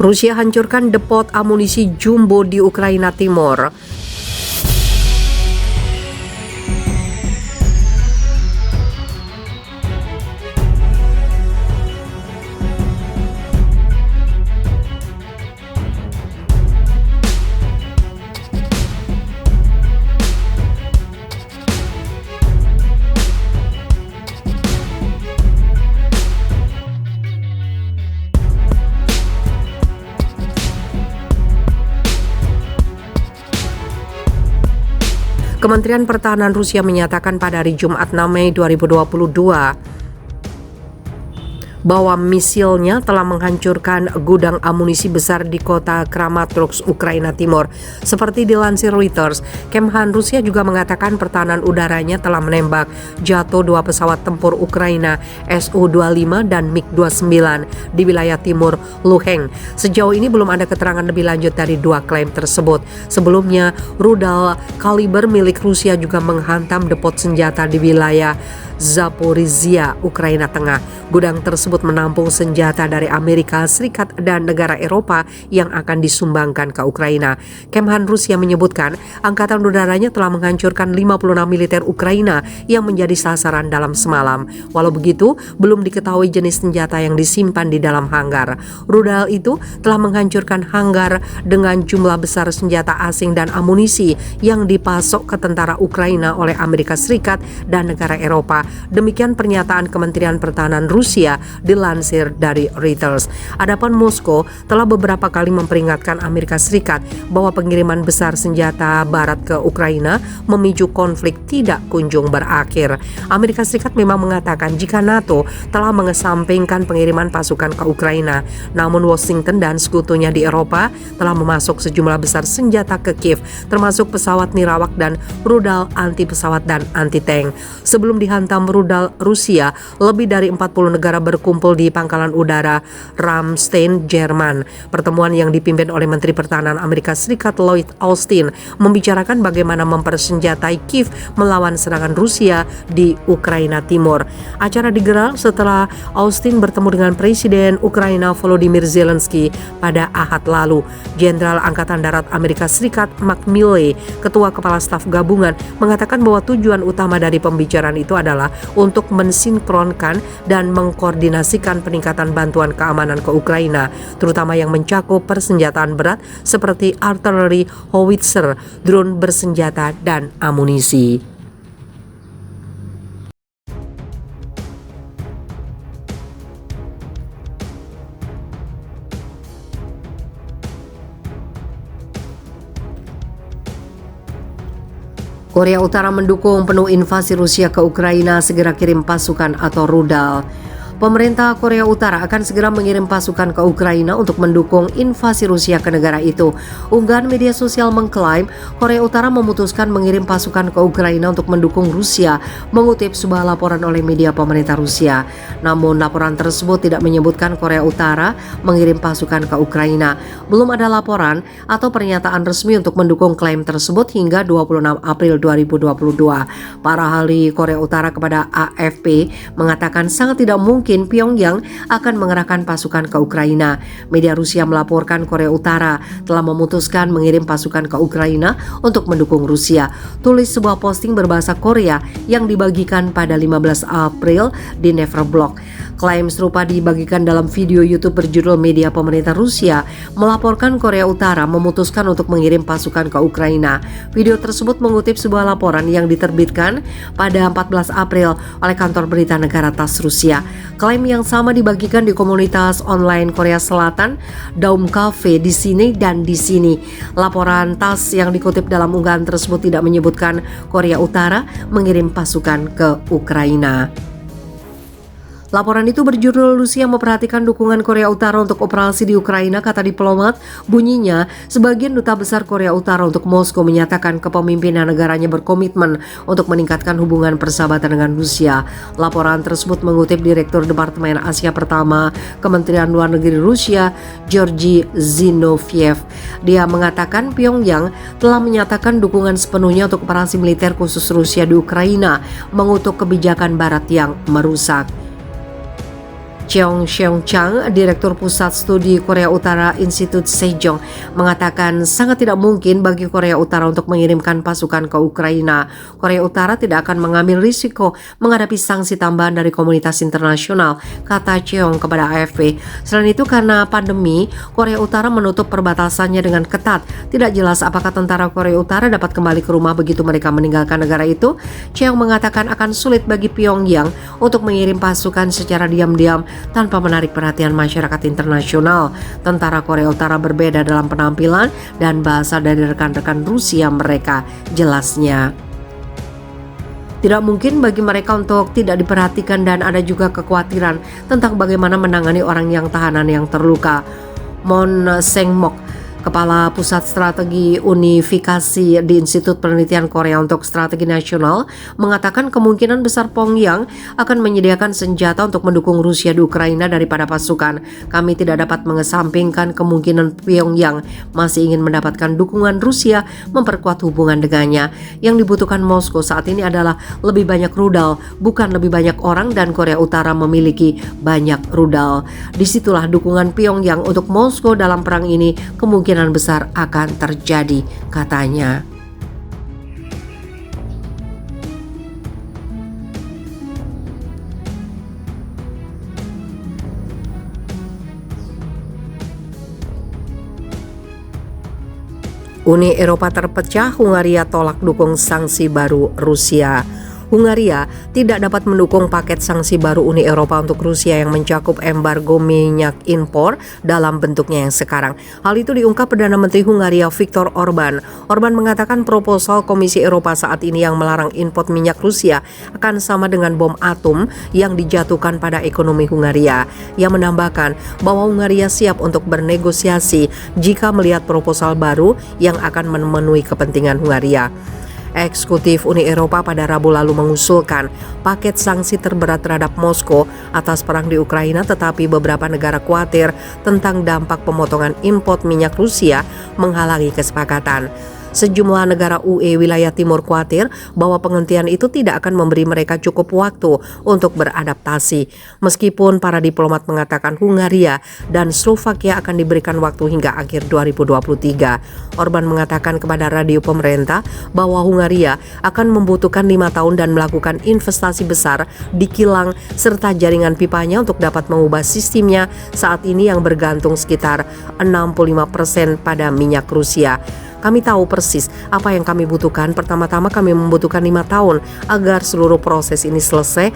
Rusia hancurkan depot amunisi jumbo di Ukraina Timur. Kementerian Pertahanan Rusia menyatakan pada hari Jumat 6 Mei 2022 bahwa misilnya telah menghancurkan gudang amunisi besar di kota Kramatorsk, Ukraina Timur. Seperti dilansir Reuters, Kemhan Rusia juga mengatakan pertahanan udaranya telah menembak jatuh 2 pesawat tempur Ukraina Su-25 dan MiG-29 di wilayah timur Luhansk. Sejauh ini belum ada keterangan lebih lanjut dari 2 klaim tersebut. Sebelumnya, rudal kaliber milik Rusia juga menghantam depot senjata di wilayah Zaporizhia, Ukraina Tengah. Gudang tersebut menampung senjata dari Amerika Serikat dan negara Eropa yang akan disumbangkan ke Ukraina. Kemhan Rusia menyebutkan angkatan udaranya telah menghancurkan 56 militer Ukraina yang menjadi sasaran dalam semalam. Walau begitu, belum diketahui jenis senjata yang disimpan di dalam hanggar. Rudal itu telah menghancurkan hanggar dengan jumlah besar senjata asing dan amunisi yang dipasok ke tentara Ukraina oleh Amerika Serikat dan negara Eropa. Demikian pernyataan Kementerian Pertahanan Rusia dilansir dari Reuters. Adapun Moskow telah beberapa kali memperingatkan Amerika Serikat bahwa pengiriman besar senjata barat ke Ukraina memicu konflik tidak kunjung berakhir. Amerika Serikat memang mengatakan jika NATO telah mengesampingkan pengiriman pasukan ke Ukraina, namun Washington dan sekutunya di Eropa telah memasok sejumlah besar senjata ke Kiev, termasuk pesawat nirawak dan rudal anti pesawat dan anti tank. Sebelum dihantam rudal Rusia, lebih dari 40 negara berkumpul di pangkalan udara Ramstein, Jerman. Pertemuan yang dipimpin oleh Menteri Pertahanan Amerika Serikat Lloyd Austin membicarakan bagaimana mempersenjatai Kiev melawan serangan Rusia di Ukraina Timur. Acara digelar setelah Austin bertemu dengan Presiden Ukraina Volodymyr Zelensky pada Ahad lalu. Jenderal Angkatan Darat Amerika Serikat Mark Milley, Ketua Kepala Staf Gabungan, mengatakan bahwa tujuan utama dari pembicaraan itu adalah untuk mensinkronkan dan mengkoordinasikan peningkatan bantuan keamanan ke Ukraina, terutama yang mencakup persenjataan berat seperti artileri, howitzer, drone bersenjata, dan amunisi. Korea Utara mendukung penuh invasi Rusia ke Ukraina, segera kirim pasukan atau rudal. Pemerintah Korea Utara akan segera mengirim pasukan ke Ukraina untuk mendukung invasi Rusia ke negara itu. Unggahan media sosial mengklaim Korea Utara memutuskan mengirim pasukan ke Ukraina untuk mendukung Rusia, mengutip sebuah laporan oleh media pemerintah Rusia. Namun laporan tersebut tidak menyebutkan Korea Utara mengirim pasukan ke Ukraina. Belum ada laporan atau pernyataan resmi untuk mendukung klaim tersebut hingga 26 April 2022. Para ahli Korea Utara kepada AFP mengatakan sangat tidak mungkin Pyongyang akan mengerahkan pasukan ke Ukraina. Media Rusia melaporkan Korea Utara telah memutuskan mengirim pasukan ke Ukraina untuk mendukung Rusia. Tulis sebuah posting berbahasa Korea yang dibagikan pada 15 April di Neverblog. Klaim serupa dibagikan dalam video YouTube berjudul Media Pemerintah Rusia melaporkan Korea Utara memutuskan untuk mengirim pasukan ke Ukraina. Video tersebut mengutip sebuah laporan yang diterbitkan pada 14 April oleh kantor berita negara TASS Rusia. Klaim yang sama dibagikan di komunitas online Korea Selatan, Daum Cafe di sini dan di sini. Laporan TASS yang dikutip dalam unggahan tersebut tidak menyebutkan Korea Utara mengirim pasukan ke Ukraina. Laporan itu berjudul Rusia memperhatikan dukungan Korea Utara untuk operasi di Ukraina, kata diplomat. Bunyinya, sebagian duta besar Korea Utara untuk Moskow menyatakan kepemimpinan negaranya berkomitmen untuk meningkatkan hubungan persahabatan dengan Rusia. Laporan tersebut mengutip Direktur Departemen Asia Pertama Kementerian Luar Negeri Rusia, Georgy Zinoviev. Dia mengatakan Pyongyang telah menyatakan dukungan sepenuhnya untuk operasi militer khusus Rusia di Ukraina, mengutuk kebijakan Barat yang merusak. Cheong Seong Chang, Direktur Pusat Studi Korea Utara Institut Sejong, mengatakan sangat tidak mungkin bagi Korea Utara untuk mengirimkan pasukan ke Ukraina. Korea Utara tidak akan mengambil risiko menghadapi sanksi tambahan dari komunitas internasional, kata Cheong kepada AFP. Selain itu, karena pandemi, Korea Utara menutup perbatasannya dengan ketat. Tidak jelas apakah tentara Korea Utara dapat kembali ke rumah begitu mereka meninggalkan negara itu. Cheong mengatakan akan sulit bagi Pyongyang untuk mengirim pasukan secara diam-diam tanpa menarik perhatian masyarakat internasional. Tentara Korea Utara berbeda dalam penampilan dan bahasa dari rekan-rekan Rusia mereka, jelasnya. Tidak mungkin bagi mereka untuk tidak diperhatikan dan ada juga kekhawatiran tentang bagaimana menangani orang yang tahanan yang terluka. Moon Seng-mok, Kepala Pusat Strategi Unifikasi di Institut Penelitian Korea untuk Strategi Nasional, mengatakan kemungkinan besar Pyongyang akan menyediakan senjata untuk mendukung Rusia di Ukraina daripada pasukan. Kami tidak dapat mengesampingkan kemungkinan Pyongyang masih ingin mendapatkan dukungan Rusia memperkuat hubungan dengannya. Yang dibutuhkan Moskow saat ini adalah lebih banyak rudal, bukan lebih banyak orang, dan Korea Utara memiliki banyak rudal. Disitulah dukungan Pyongyang untuk Moskow dalam perang ini kemungkinan besar akan terjadi, katanya. Uni Eropa terpecah, Hungaria tolak dukung sanksi baru Rusia. Hungaria tidak dapat mendukung paket sanksi baru Uni Eropa untuk Rusia yang mencakup embargo minyak impor dalam bentuknya yang sekarang. Hal itu diungkap Perdana Menteri Hungaria Viktor Orban. Orban mengatakan proposal Komisi Eropa saat ini yang melarang impor minyak Rusia akan sama dengan bom atom yang dijatuhkan pada ekonomi Hungaria. Ia menambahkan bahwa Hungaria siap untuk bernegosiasi jika melihat proposal baru yang akan memenuhi kepentingan Hungaria. Eksekutif Uni Eropa pada Rabu lalu mengusulkan paket sanksi terberat terhadap Moskow atas perang di Ukraina, tetapi beberapa negara khawatir tentang dampak pemotongan impor minyak Rusia menghalangi kesepakatan. Sejumlah negara UE wilayah timur khawatir bahwa penghentian itu tidak akan memberi mereka cukup waktu untuk beradaptasi. Meskipun para diplomat mengatakan Hungaria dan Slovakia akan diberikan waktu hingga akhir 2023. Orban mengatakan kepada radio pemerintah bahwa Hungaria akan membutuhkan 5 tahun dan melakukan investasi besar di kilang serta jaringan pipanya untuk dapat mengubah sistemnya saat ini yang bergantung sekitar 65% pada minyak Rusia. Kami tahu persis apa yang kami butuhkan. Pertama-tama kami membutuhkan 5 tahun agar seluruh proses ini selesai